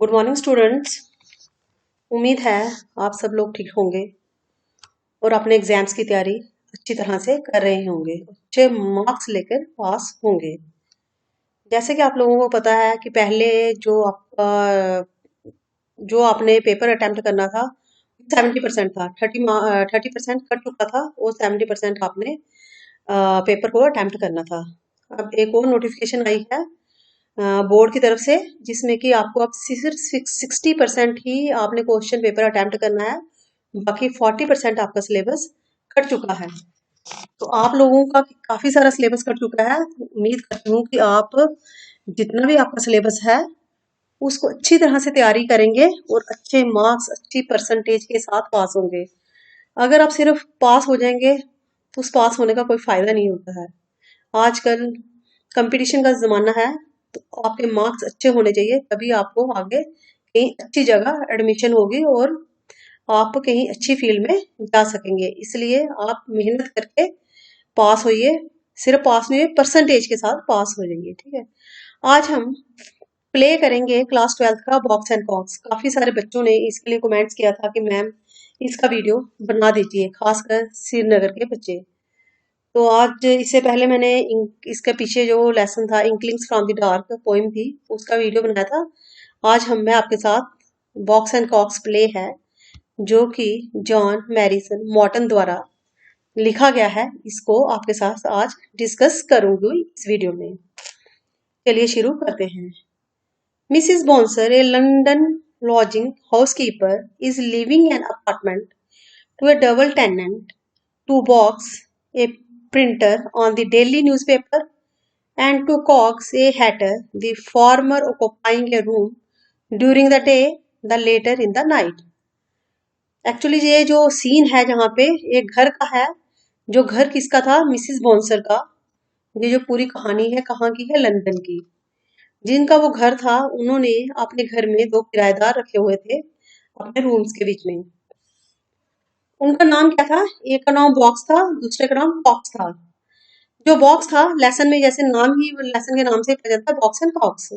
Good morning students. उम्मीद है आप सब लोग ठीक होंगे और अपने एग्जाम्स की तैयारी अच्छी तरह से कर रहे होंगे, अच्छे मार्क्स लेकर पास होंगे। जैसे कि आप लोगों को पता है कि पहले जो आपने पेपर अटेम्प्ट करना था 70% था, 30% कट चुका था और 70% आपने पेपर को अटेम्प्ट करना था। अब एक और नोटिफिकेशन आई है बोर्ड की तरफ से, जिसमें कि आपको अब सिर्फ 60% ही आपने क्वेश्चन पेपर अटेम्प्ट करना है, बाकी 40% आपका सिलेबस कट चुका है। तो आप लोगों का काफी सारा सिलेबस कट चुका है। उम्मीद करती हूँ कि आप जितना भी आपका सिलेबस है उसको अच्छी तरह से तैयारी करेंगे और अच्छे मार्क्स, अच्छी परसेंटेज के साथ पास होंगे। अगर आप सिर्फ पास हो जाएंगे तो उस पास होने का कोई फायदा नहीं होता है। आजकल कंपटीशन का जमाना है, तो आपके मार्क्स अच्छे होने चाहिए, तभी आपको आगे कहीं अच्छी जगह एडमिशन होगी और आप कहीं अच्छी फील्ड में जा सकेंगे। इसलिए आप मेहनत करके पास होइए, सिर्फ पास नहीं हुए परसेंटेज के साथ पास हो जाइए। ठीक है, आज हम प्ले करेंगे क्लास 12th का बॉक्स एंड कॉक्स। काफी सारे बच्चों ने इसके लिए कमेंट्स किया था कि मैम इसका वीडियो बना दीजिए, खासकर श्रीनगर के बच्चे। तो आज इससे पहले मैंने इसके पीछे जो लेसन था इंक्लिंग्स फ्रॉम द डार्क पोइम थी, उसका वीडियो बनाया था। आज मैं आपके साथ बॉक्स एंड कॉक्स प्ले है, जो कि जॉन मैरिसन मॉर्टन द्वारा लिखा गया है, इसको आपके साथ आज डिस्कस करूंगी इस वीडियो में। चलिए शुरू करते हैं। Mrs bouncer, A London lodging housekeeper, is living an apartment to a double tenant, to Box, a printer on the daily newspaper, and to Cox, a hatter, the former occupying a room during the day, the later in the night. Actually ये जो scene है जहाँ पे एक घर का है, जो घर किसका था? मिसिस बॉन्सर का। ये जो पूरी कहानी है कहाँ की है? लंदन की। जिनका वो घर था, उन्होंने अपने घर में दो किराएदार रखे हुए थे अपने रूम्स के बीच में। उनका नाम क्या था? एक का नाम बॉक्स था, दूसरे का नाम कॉक्स था। जो बॉक्स था, लेसन में जैसे नाम ही लेसन के नाम से पता चलता है, बॉक्स एंड कॉक्स।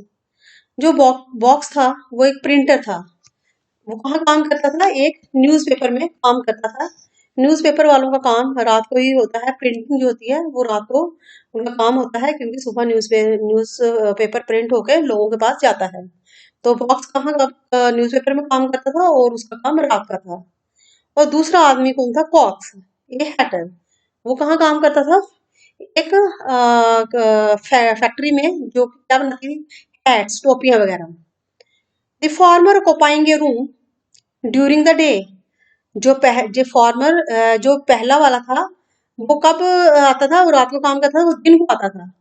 जो बॉक्स था वो एक प्रिंटर था। वो कहाँ काम करता था? एक न्यूज़पेपर में काम करता था। न्यूज़पेपर वालों का काम रात को ही होता है, प्रिंटिंग जो होती है वो रात को उनका काम होता है, क्योंकि सुबह न्यूज़ पेपर प्रिंट होकर लोगों के पास जाता है। तो बॉक्स कहाँ न्यूज़पेपर में काम करता था और उसका काम रात का था। और दूसरा आदमी कौन था? कॉक्स, ये हैटर। वो कहाँ काम करता था? एक फैक्ट्री में, जो क्या बनाती थी? हैट्स, टोपियां वगैरह। The former occupying A room during the day. जो फॉर्मर, जो पहला वाला था, वो कब आता था? वो रात को काम करता था, वो दिन को आता था।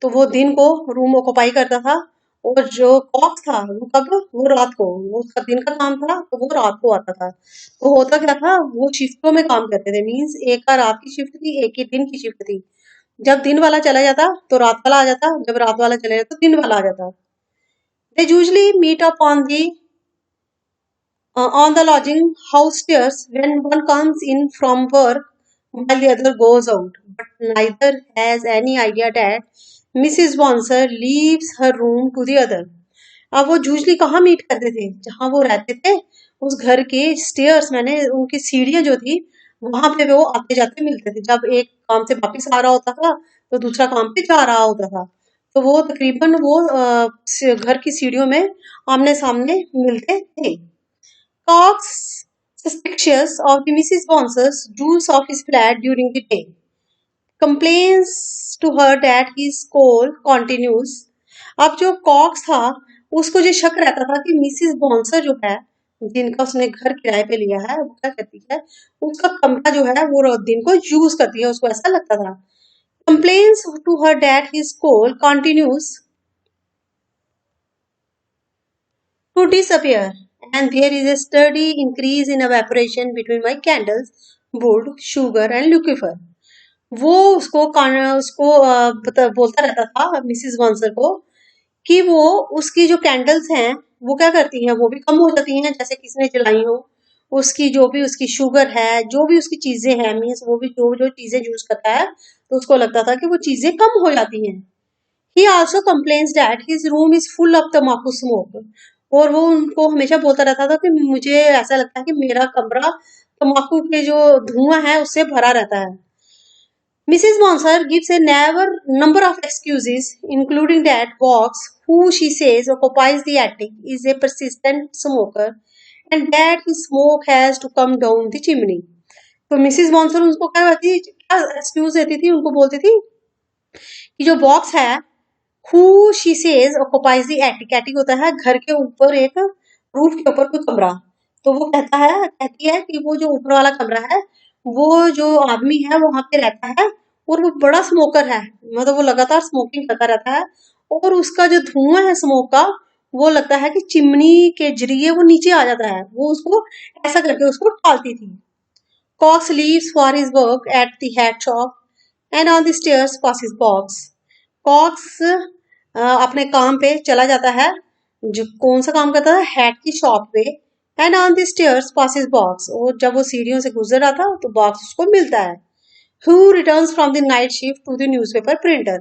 तो वो दिन को रूम ऑक्युपाई करता था। और जो कॉक्स था वो कब? वो रात को। वो उसका दिन का काम था तो वो रात को आता था। तो होता क्या था, वो शिफ्टों में काम करते थे। मीन्स एक का रात की शिफ्ट थी, एक की दिन की शिफ्ट थी। जब दिन वाला चला जाता तो रात वाला आ जाता, जब रात वाला चला जाता तो दिन वाला आ जाता। They usually meet up on the lodging house stairs when one comes in from work while the other goes out, but neither has any idea that Mrs. Bonser leaves her room to the other. अब वो usually कहाँ meet करते थे? जहाँ वो रहते थे उस घर के स्टेयर्स, मैंने उनकी सीढ़ियां जो थी वहां पे वो आते जाते मिलते थे। जब एक काम से वापस आ रहा होता था तो दूसरा काम पे जा रहा होता था। तो वो तकरीबन वो घर की सीढ़ियों में आमने सामने मिलते थे। Cox, suspicious of the Mrs. Bonser's use of his flat during the day, complains to her that his call continues. अब जो कॉक्स था उसको जो शक रहता था कि मिसिस बॉन्सर जो है, जिनका उसने घर किराए पे लिया है, वो क्या करती है? उसका कमरा जो है वो दिन को यूज करती है, उसको ऐसा लगता था। Complains to her that his call continues to disappear, and there is a steady increase in evaporation between my candles, wood, sugar and lucifer. वो बोलता रहता था मिसिस बॉन्सर को कि वो उसकी जो कैंडल्स हैं वो क्या करती हैं, वो भी कम हो जाती हैं जैसे किसी ने जलाई हो। उसकी जो भी उसकी शुगर है, जो भी उसकी चीजें हैं, मीन्स वो भी जो जो चीजें यूज करता है, तो उसको लगता था कि वो चीजें कम हो जाती हैं। He also complains that his room is full of tobacco smoke. और वो उनको हमेशा बोलता रहता था कि मुझे ऐसा लगता है कि मेरा कमरा तम्बाकू के जो धुआं है उससे भरा रहता है। Mrs. Monser gives a never number of excuses, including that Box, who she says occupies the attic, is a persistent smoker and that his smoke has to come down the chimney. तो Mrs monster उनको क्या excuse देती थी, उनको बोलती थी कि जो बॉक्स है who she says occupies the attic, attic होता है घर के ऊपर एक रूफ के ऊपर कोई कमरा, तो वो कहती है कि वो जो ऊपर वाला कमरा है वो जो आदमी है वहां पे रहता है और वो बड़ा स्मोकर है, मतलब वो लगातार स्मोकिंग करता रहता है और उसका जो धुआं है स्मोक का वो लगता है कि चिमनी के जरिए वो नीचे आ जाता है, वो उसको ऐसा करके उसको टालती थी। Cox leaves for his work at the hat shop and on the stairs passes Box. Cox अपने काम पे चला जाता है, जो कौन सा काम करता है, हैट की शॉप पे। And on the stairs passes box, और जब वो सीढ़ियों से गुजर रहा था तो बॉक्स उसको मिलता है। Who returns from the night shift to the newspaper printer,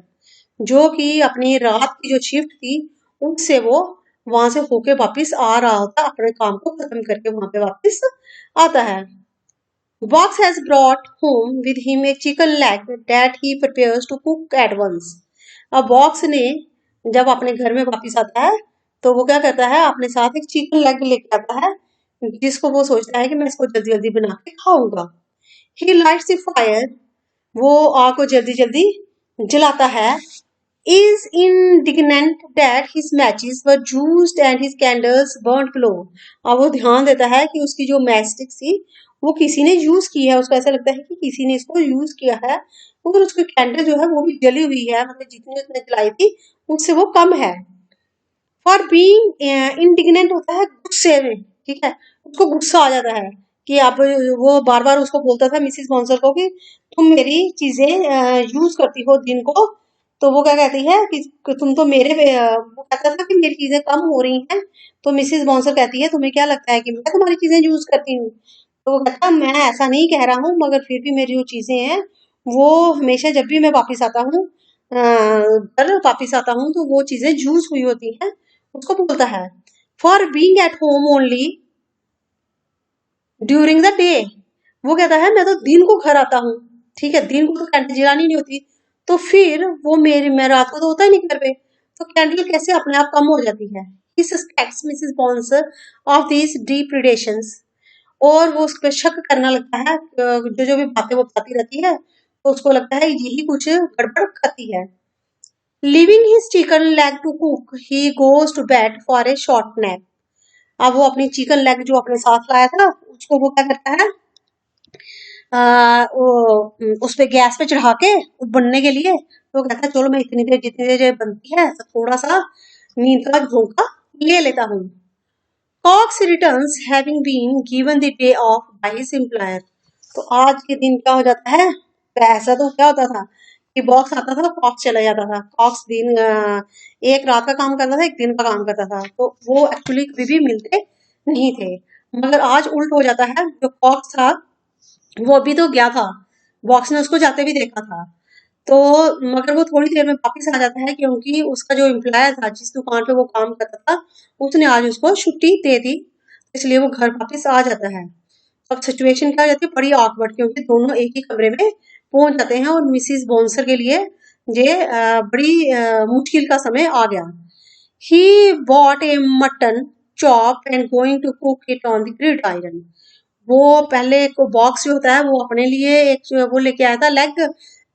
जो कि अपनी रात की जो शिफ्ट थी उससे वो वहां से होके वापिस आ रहा होता, अपने काम को खत्म करके वहां पे वापिस आता है। Box has brought home with him a chicken leg that he prepares to cook at once. अब बॉक्स ने जब अपने घर में वापस आता है तो वो क्या करता है, अपने साथ एक चिकन लेग लेके आता है जिसको वो सोचता है कि मैं इसको जल्दी जल्दी बना के खाऊंगा। He lights the fire, वो आग को जल्दी जल्दी जलाता है। Is indignant that his matches were used and his candles burnt below. अब वो ध्यान देता है कि उसकी जो मैचस्टिक थी वो किसी ने यूज की है, उसको ऐसा लगता है कि किसी ने इसको यूज किया है और उसकी कैंडल जो है वो भी जली हुई है, मतलब जितनी उसने जलाई थी उससे वो कम है। फॉर बीइंग इंडिग्नेंट होता है गुस्से में, ठीक है, उसको गुस्सा आ जाता है कि आप, वो बार बार उसको बोलता था मिसिस मॉन्सर को कि तुम मेरी चीजें यूज करती हो दिन को, तो वो क्या कहती है कि तुम तो वो कहता था कि मेरी चीजें कम हो रही हैं, तो मिसिस मॉन्सर कहती है तुम्हें क्या लगता है कि मैं तुम्हारी चीजें यूज करती हूँ, तो वो कहता मैं ऐसा नहीं कह रहा हूँ मगर फिर भी मेरी जो चीजें हैं वो हमेशा जब भी मैं वापिस आता हूँ घर वापिस आता हूँ तो वो चीजें यूज हुई होती हैं, उसको बोलता है। For being at home only during the day, वो कहता है मैं तो दिन को घर आता हूँ, ठीक है, दिन को तो कैंडल जलानी नहीं होती, तो फिर वो मैं रात को तो होता ही नहीं घर पे, तो कैंडल कैसे अपने आप कम हो जाती है। He suspects Mrs. Bonser of these depredations, और वो उस पर शक करना लगता है, जो जो भी बातें वो बताती रहती है तो उसको लगता है यही कुछ गड़बड़ करती है। Leaving his chicken leg to cook, he goes to bed for a short nap. अब वो अपनी चिकन लेग जो अपने साथ लाया था उसको वो क्या करता है, उस पे गैस पे चढ़ा के बनने के लिए, तो कहता है चलो मैं इतनी देर जितनी देर बनती है तो थोड़ा सा नींद का झोंका ले लेता हूँ। Cox returns having been given the day off by his employer. तो आज के दिन क्या हो जाता है, ऐसा तो क्या होता था कि बॉक्स आता था कॉक्स चला जाता था, कॉक्स दिन एक रात का काम करता था एक दिन का काम करता था, तो वो एक्चुअली कभी भी मिलते नहीं थे। मगर आज उल्ट हो जाता है, जो कॉक्स था वो अभी तो गया था, बॉक्स ने उसको जाते भी देखा था, तो मगर वो थोड़ी देर में वापस आ जाता है क्योंकि उसका जो एम्प्लॉयर था जिस दुकान पे वो काम करता था उसने आज उसको छुट्टी दे दी, इसलिए वो घर वापस आ जाता है। अब सिचुएशन क्या हो जाती है, बड़ी awkward, क्योंकि दोनों एक ही कमरे में पहुंच जाते हैं और मिसिस बॉन्सर के लिए ये बड़ी मुश्किल का समय आ गया। He bought a mutton chop and going to cook it on the gridiron. वो पहले को बॉक्स जो होता है वो अपने लिए एक वो लेके आया था लेग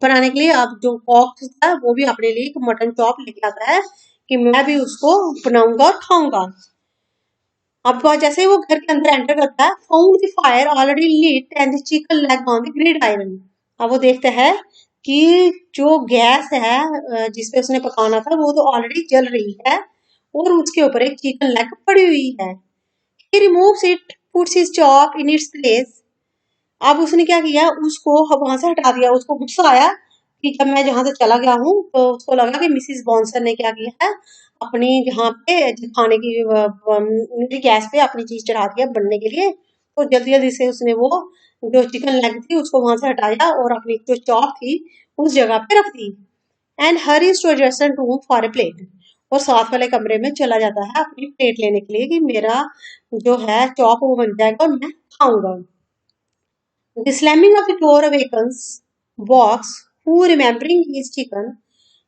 बनाने के लिए, अब जो बॉक्स था वो भी अपने लिए एक मटन चॉप लेके आता है कि मैं भी उसको बनाऊंगा और खाऊंगा। अब तो जैसे ही वो घर के अंदर एंटर करता है, found the fire already lit and the chicken leg on the grid iron. अब वो देखता है कि जो गैस है जिसपे उसने पकाना था वो तो ऑलरेडी जल रही है और उसके ऊपर एक चिकन लेग पड़ी हुई है। He removes it, puts his chop in its place. अब उसने क्या किया, उसको वहां से हटा दिया, उसको गुस्सा आया कि जब मैं जहां से चला गया हूँ तो उसको लगा कि मिसिस बॉन्सर ने क्या किया है, अपनी जहाँ पे खाने की गैस पे अपनी चीज चढ़ा दिया बनने के लिए, तो जल्दी जल्दी से उसने वो जो चिकन लेग थी उसको वहां से हटाया और अपनी जो चॉप थी उस जगह पे रख दी। And hurries to adjustment room for a plate, और साथ वाले कमरे में चला जाता है अपनी प्लेट लेने के लिए कि मेरा जो है चॉप वो बन जाएगा और मैं खाऊंगा। The slamming of the door awakens Box, who, remembering his chicken,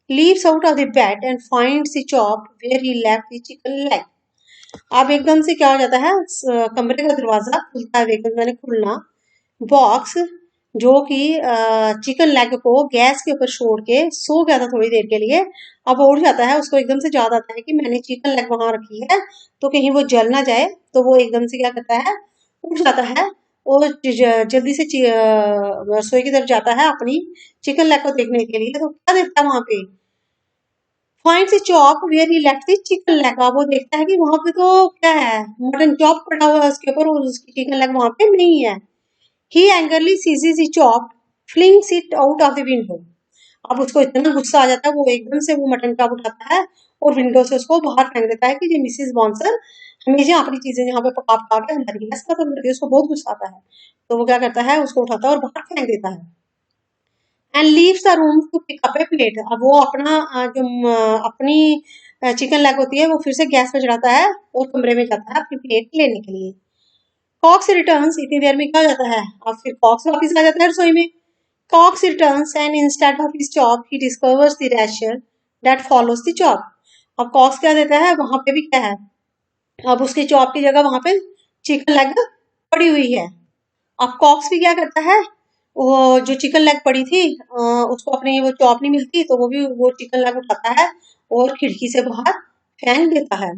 leaps out of the bed and finds the chop where he left the chicken leg. अब एकदम से क्या हो जाता है, कमरे का दरवाजा खुलता है, एकदम मैंने खुलना, बॉक्स जो कि चिकन लेग को गैस के ऊपर छोड़ के सो गया था थोड़ी देर के लिए, अब वो उठ जाता है, उसको एकदम से याद आता है कि मैंने चिकन लेग वहां रखी है तो कहीं वो जल ना जाए, तो वो एकदम से क्या करता है, उठ जाता है और जल्दी से रसोई की तरफ जाता है अपनी चिकन लेग को देखने के लिए। तो क्या देखता है वहां पे, finds a chop where he left the chicken leg. अब वो देखता है कि वहां पे तो क्या है, मटन चॉप पड़ा हुआ है उसके ऊपर और उसकी चिकन लेग वहां पे नहीं है। He angrily seizes the chop, flings it out of the window. अब उसको इतना गुस्सा आ जाता है, वो एकदम से वो मटन चॉप उठाता है और विंडो से उसको बाहर फेंक देता है कि ये मिसेस बॉन्सर हमेशा अपनी चीजें यहाँ पे पका पका के हमारी गैस खत्म करती है। उसको बहुत गुस्सा आता है, तो वो क्या करता है, उसको उठाता है और बाहर फेंक देता है। And leaves the room to pick up a plate. अब वो अपना अपनी चिकन लेग होती है वो फिर से गैस पे चढ़ाता है और कमरे में जाता है अपनी प्लेट लेने के लिए। कॉक्स रिटर्न्स, इतनी देर में क्या हो जाता है, अब फिर कॉक्स वापस आ जाता है रसोई में। Cox returns and instead of his chop he discovers the rasher that follows the chop. अब कॉक्स क्या देता है, वहां पे भी क्या है, अब उसकी चॉप की जगह वहां पे चिकन लेग पड़ी हुई है। अब कॉक्स भी क्या करता है, वो जो चिकन लेग पड़ी थी उसको अपनी वो चॉप नहीं मिलती तो वो भी वो चिकन लेग उठाता है और खिड़की से बाहर फेंक देता है।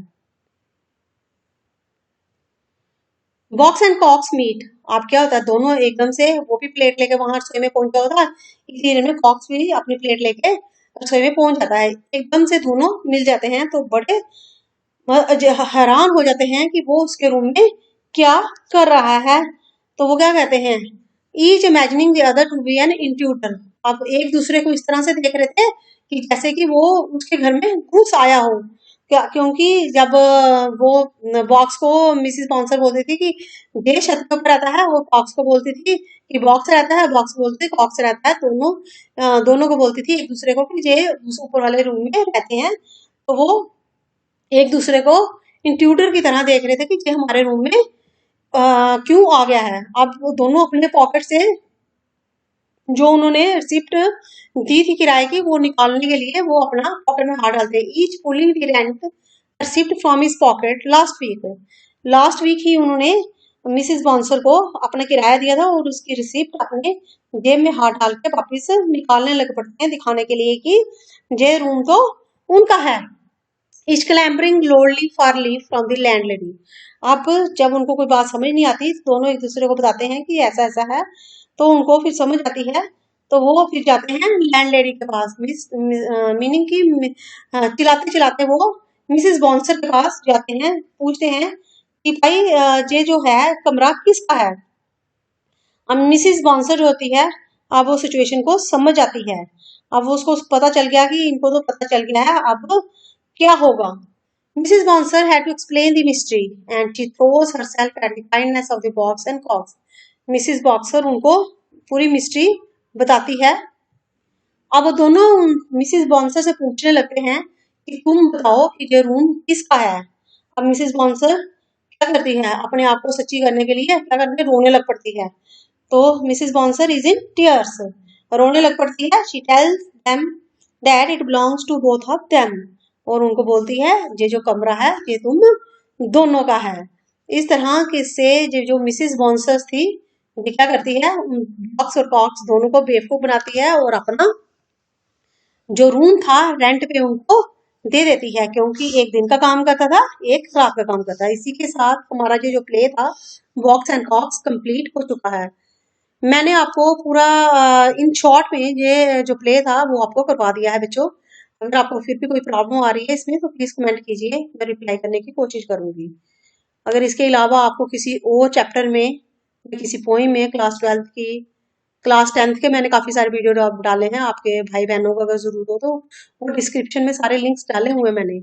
Box and Cox meet. आप क्या होता है, दोनों एकदम से वो भी प्लेट लेके वहां रसोई में पहुंच जाता है, इसी देर में कॉक्स भी अपनी प्लेट लेके रसोई में पहुंच जाता है। एकदम से दोनों मिल जाते हैं तो बड़े हैरान हो जाते हैं कि वो उसके रूम में क्या कर रहा है। तो वो क्या कहते हैं, each imagining the other to be an intruder. अब एक दूसरे को इस तरह से देख रहे थे कि जैसे कि वो उसके घर में घुस आया हो। क्या, क्योंकि जब वो बॉक्स को मिसिस बाउंसर बोलती थी कि ये छत के ऊपर रहता है, वो बॉक्स को बोलती थी कि बॉक्स रहता है, बॉक्स बोलती थी बॉक्स रहता है, दोनों दोनों को बोलती थी एक दूसरे को कि ये उस ऊपर वाले रूम में रहते हैं। तो वो एक दूसरे को इंट्रूडर की तरह देख रहे थे कि ये हमारे रूम में क्यों आ गया है। अब वो दोनों अपने पॉकेट से जो उन्होंने रिसिप्ट दी थी किराए की वो निकालने के लिए वो अपना पॉकेट में हाथ डालते हैं। Each pulling the rent receipt from his pocket last week ही उन्होंने मिसिस बॉन्सर को अपना किराया दिया था और उसकी रिसिप्ट अपने जेब में हाथ डाल के वापिस निकालने लग पड़ते हैं दिखाने के लिए कि ये रूम तो उनका है। Is clambering loudly for leave from the landlady. अब जब उनको कोई बात समझ नहीं आती दोनों एक दूसरे को बताते हैं कि ऐसा ऐसा है, तो उनको फिर समझ आती है तो वो फिर जाते हैं लैंडलेडी के पास, मीनिंग की चिल्लाते चिल्लाते वो मिसेस बॉन्सर के पास जाते हैं, पूछते हैं कि भाई ये जो है कमरा किसका है। अब मिसेस बॉन्सर जो होती है, अब वो सिचुएशन को समझ आती है, अब वो उसको पता चल गया कि इनको तो पता चल गया है अब क्या होगा। Mrs. Bonser had to explain the mystery and she throws herself at the kindness of the box and cox. Mrs. Boxer उनको पूरी मिस्ट्री बताती है। अब वो दोनों मिसेस बॉन्सर से पूछने लगते हैं कि तुम बताओ कि ये रूम किसका है। अब मिसेस बॉन्सर क्या करती है, अपने आप को सच्ची करने के लिए क्या करती है, रोने लग पड़ती है। तो Mrs Bouncer is in tears, रोने लग पड़ती है। She tells them that it belongs to both of them, और उनको बोलती है ये जो कमरा है ये तुम दोनों का है। इस तरह के से जो मिसेस बॉन्सर्स थी ये क्या करती है, बॉक्स और कॉक्स दोनों को बेवकूफ बनाती है और अपना जो रूम था रेंट पे उनको दे देती है, क्योंकि एक दिन का काम करता था एक रात का काम करता है। इसी के साथ हमारा जो प्ले था बॉक्स एंड कॉक्स कंप्लीट हो चुका है। मैंने आपको पूरा इन शॉर्ट में ये जो प्ले था वो आपको करवा दिया है बच्चों। अगर आपको फिर भी कोई प्रॉब्लम आ रही है इसमें तो प्लीज कमेंट कीजिए, मैं रिप्लाई करने की कोशिश करूंगी। अगर इसके अलावा आपको किसी और चैप्टर में या किसी पोइम में क्लास 12th की, क्लास 10th के मैंने काफी सारे वीडियो डाले हैं, आपके भाई बहनों को अगर जरूरत हो तो वो डिस्क्रिप्शन में सारे लिंक्स डाले हुए मैंने,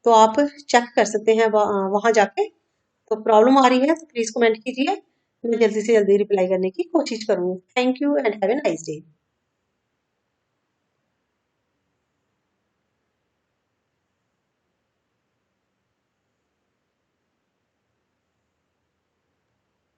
तो आप चेक कर सकते हैं वहां जाके। तो प्रॉब्लम आ रही है तो प्लीज कमेंट कीजिए, मैं जल्दी से जल्दी रिप्लाई करने की कोशिश करूंगी। Thank you and have a nice day.